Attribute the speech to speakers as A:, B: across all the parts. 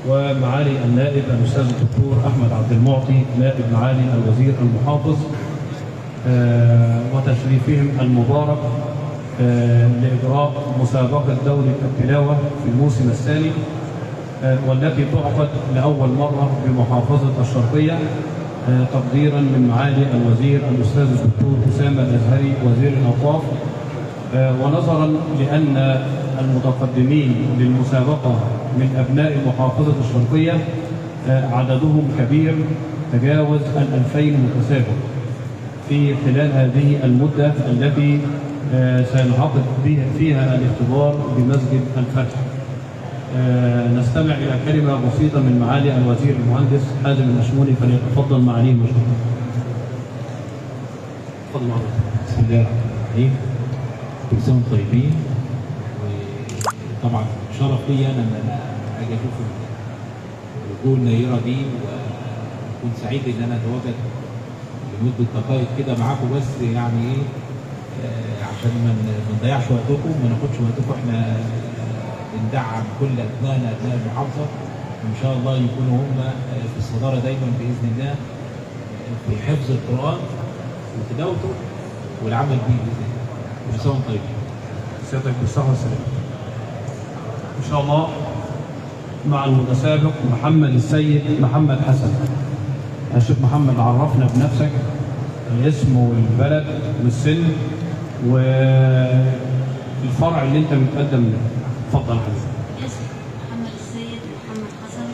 A: ومعالي النائب الأستاذ الدكتور أحمد عبد المعطي نائب معالي الوزير المحافظ، وتشريفهم المبارك لإجراء مسابقة دورة التلاوة في الموسم الثاني، والتي تعقد لأول مرة بمحافظة الشرقية، تقديرا من معالي الوزير الأستاذ الدكتور أسامة الأزهري وزير الأوقاف، ونظرا لأن المتقدمين للمسابقة من أبناء محافظة الشرقية عددهم كبير تجاوز 2000 متسابق في خلال هذه المدة التي سينعقد فيها الاختبار بمسجد الفتح. نستمع إلى كلمة بسيطة من معالي الوزير المهندس حازم الأشموني، فليتفضل معاليه مشكورا.
B: تفضل معالي. بسم الله الرحمن الرحيم. كل سنة وانتم طيبين. وطبعا شرف لي أنا إن أنا أجي أشوف الوجوه النيرة دي، وكنت سعيد إن أنا أتواجد لمدة دقائق كده معاكم، بس يعني إيه عشان ما نضيعش وقتكم وما ناخدش وقتكم. إحنا بندعم كل أبنائنا أبناء المحافظة، وإن شاء الله يكونوا هم في الصدارة دايما بإذن الله في حفظ القرآن وتلاوته والعمل به بإذن الله. كل سنة وانتم طيبين.
A: سيادتك بالصحة والسلامة. إن شاء الله مع المتسابق محمد السيد محمد حسن. يا شيخ محمد، عرفنا بنفسك، الاسم والبلد والسن والفرع اللي أنت متقدم له. اتفضل يا حبيبي.
C: اسم محمد السيد محمد حسن،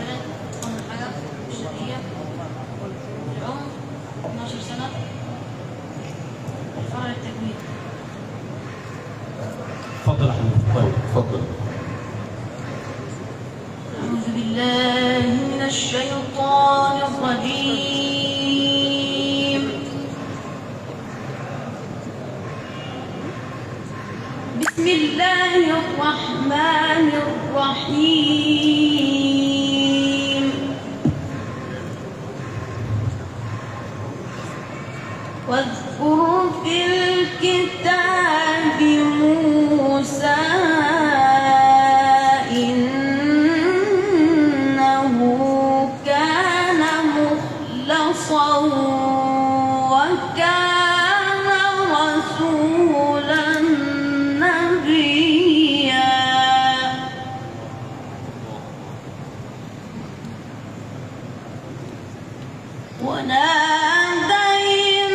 C: بلد أم حجر الشرقية، العمر 12 سنة، فرع التجويد.
A: اتفضل يا حبيبي.
B: طيب اتفضل.
C: أعوذ بالله من الشيطان الرجيم. بسم الله الرحمن الرحيم. واذكر في الكتاب موسى إنه كان مخلصا وكان رسولا نبيا.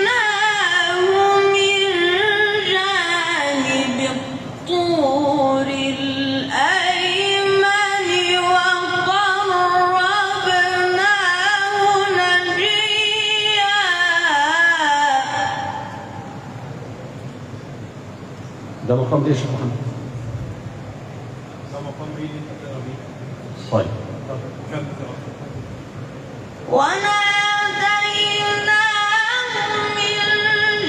C: وناديناه من جانب الطور الأيمن وقربناه نجيا.
B: ده مقام ايه يا شيخ محمد؟
A: ده مقام ايه اللي انت بتقرا بيه؟
B: طيب.
C: وناديناه من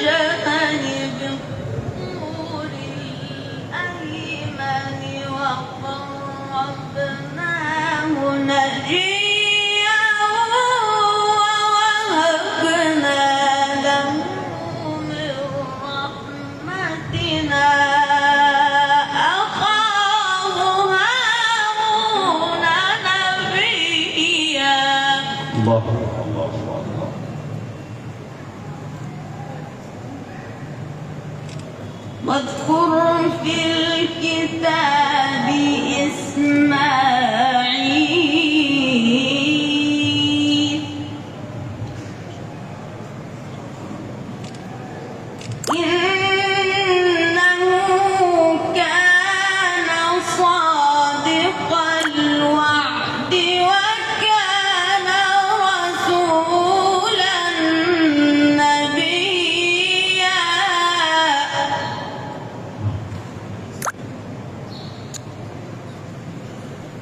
C: جانب الطور الأيمن وقربناه نجيا. ووهبنا له من رحمتنا أخاه هارون نبيا.
B: الله الله الله الله.
C: واذكر في الكتاب إسماعيل إنه كان صادق الوعد وكان رسولا نبيا.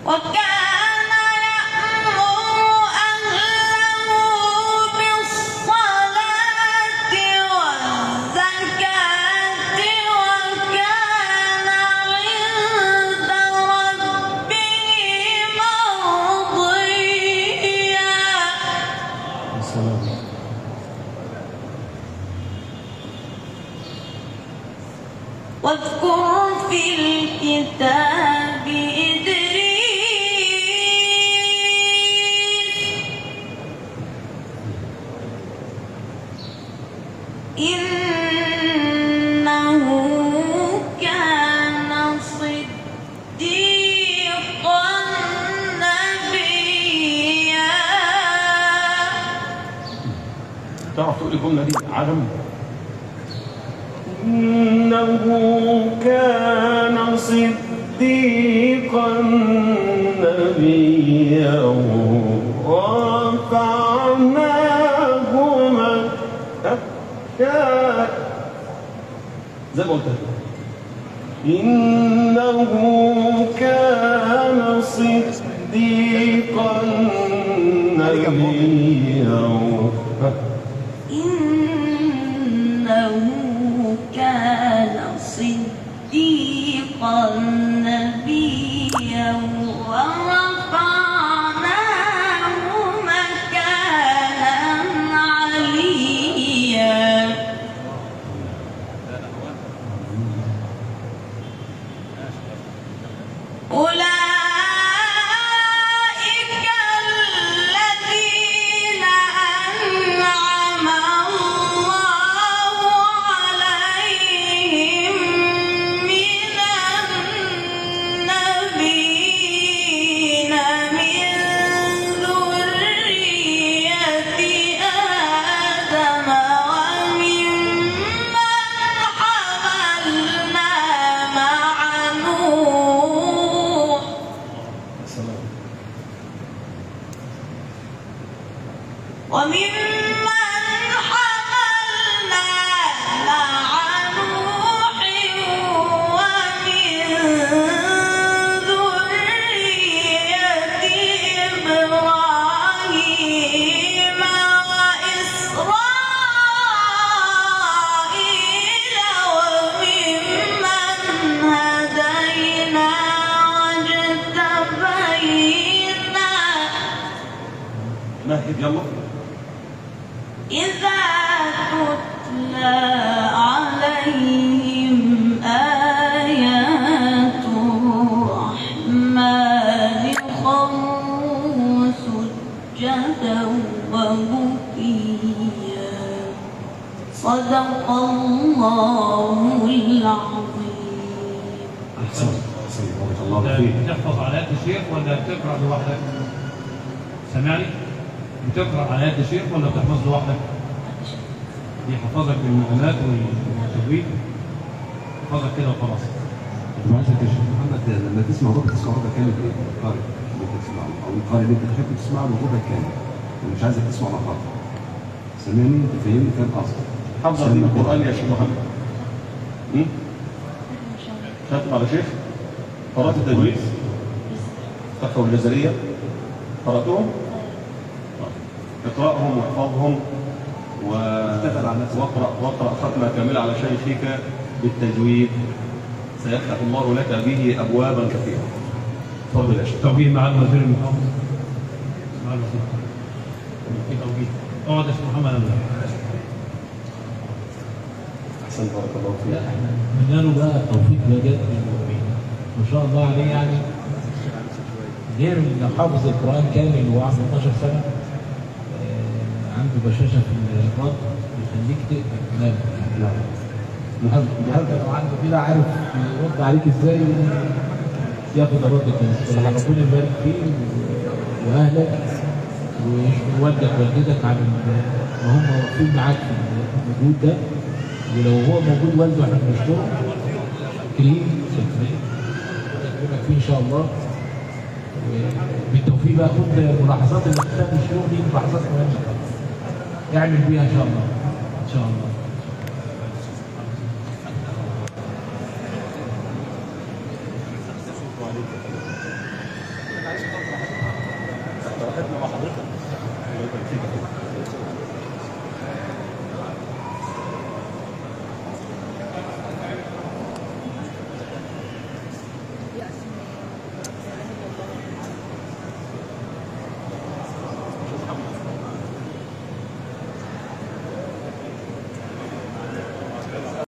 C: وكان يأمر أهله بالصلاة والزكاة وكان عند ربه مرضيا.
A: السلام.
C: واذكر في الكتاب إدريس
A: الجملة دي عدم.
D: إنه كان صديقا نبيا ورفعناه مكانا
A: زي ما قلت لك.
D: إنه كان صديقا نبيا
C: إنه كان صديقا نبيا ورفعناه مكانا عليا. أولئك الذين أنعم الله عليهم من النبيين من ذرية آدم وممن حملنا مع نوح ومن ذرية إبراهيم وإسرائيل وممن هدينا واجتبينا
A: مهد يلا.
C: إذا تتلى عليهم آيات الرحمن خروا سجدا وبكيا. صدق الله العظيم.
A: أحسن بارك الله فيك. بتحفظ على يد الشيخ ولا بتقرأ لوحدك؟ سامعني؟ بتقرأ على يد الشيخ ولا بتحفظ لوحدك؟ بيحفظك بالمقامات والتجويد، حفظك كده وخلاص.
E: معلش يا شيخ محمد، لما تسمع ربع تسمع ربع كامل ايه؟ القارئ اللي انت تسمعه او القارئ اللي انت تحب تسمعه الربع كامل، انا مش عايزك تسمع مقاطع. سامعني؟ انت فاهمني؟ فاهم قصدي؟
D: حفظ من القرآن يا شيخ محمد. شاطر على شيخ؟ قرأت التجويد؟ تقرأ الجزرية؟ قرأتهم؟ اقرأهم واحفظهم واقرأ ختمة كاملة على شيخك بالتجويد، سيفتح الله لك به أبوابا كثيرة. تفضل يا شيخ.
A: توجيه مع الوزير المحافظ. مع الوزير. في توجيه. اقعد يا شيخ محمد أبدا.
D: أحسن بارك الله فيك.
B: اتمنى له بقى التوفيق بجد ما شاء الله عليه، يعني غير انه حافظ القرآن كامل وهو عنده 12 سنة، عنده بشاشة في الرد يخليك تقدر تنام. النهارده لو عنده كده عارف يرد عليك ازاي ياخد الرد كويس. ربنا يبارك فيه واهلك ويشكر والدك ووالدتك على ما هم واقفين معاك في المجهود ده، ولو هو موجود والده احنا بنشكره كريم يكرمك فيه ان شاء الله. بالتوفيق بقى خد ملاحظات اللي بتاخد الشغل دي، ملاحظات مهمه اعمل بيها ان شاء الله ان شاء الله.
D: راحتنا مع حضرتك. الله يبارك فيك.